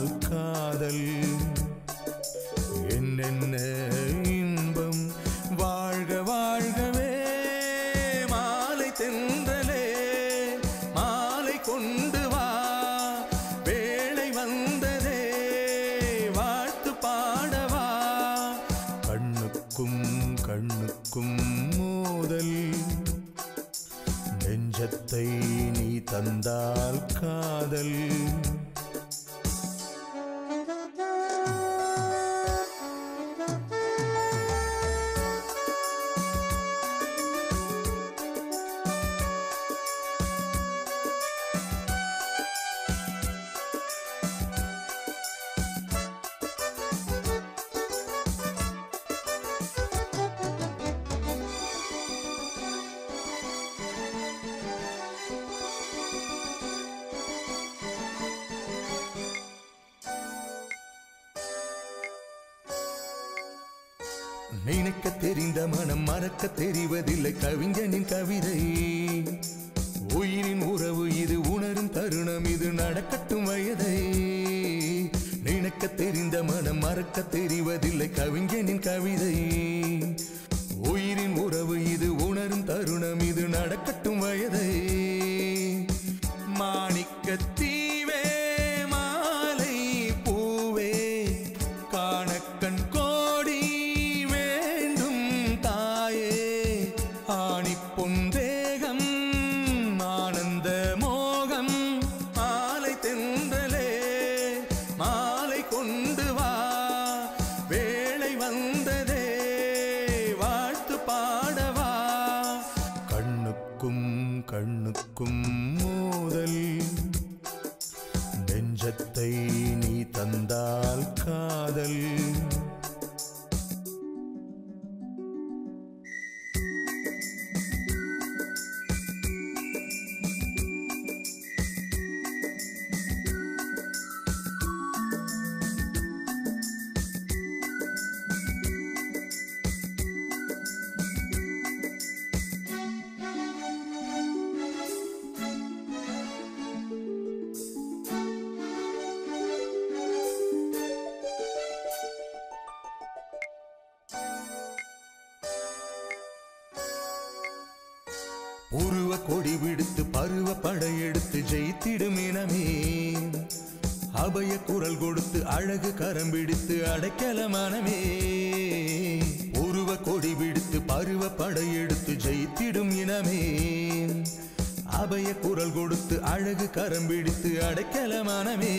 தந்தால் காதல் என்னென்ன இன்பம் வாழ்க வாழ்கவே மாலை தென்றலே மாலை கொண்டு வா வேளை வந்ததே வாழ்த்து பாடவா கண்ணுக்கும் கண்ணுக்கும் மோதல் நெஞ்சத்தை நீ தந்தால் காதல் நினைக்க தெரிந்த மனம் மறக்க தெரிவதில்லை கவிஞனின் கவிதை உயிரின் உறவு இது உணரும் தருணம் இது நடக்கட்டும் வயதை நினைக்க தெரிந்த மனம் மறக்க தெரிவதில்லை கவிஞனின் கவிதை உயிரின் உறவு இது உணரும் தருணம் இது நடக்கட்டும் வயதை மாணிக்கத்தீவே மாலை பூவே காணக்கண் கோடி ஆணி பொந்தேகம் ஆனந்த மோகம் மாலை தென்றலே மாலை கொண்டு வா வேளை வந்ததே வாழ்த்து பாடவா கண்ணுக்கும் கண்ணுக்கும் மோதல் நெஞ்சத்தை நீ தந்தால் காதல் உருவ கொடி விடுத்து பருவ படையெடுத்து ஜெயித்திடும் இனமே அபய குரல் கொடுத்து அழகு கரம் பிடித்து அடைக்கல மனமே உருவ கொடி விடுத்து பருவ படையெடுத்து ஜெயித்திடும் இனமே அபய குரல் கொடுத்து அழகு கரம் பிடித்து அடைக்கல மனமே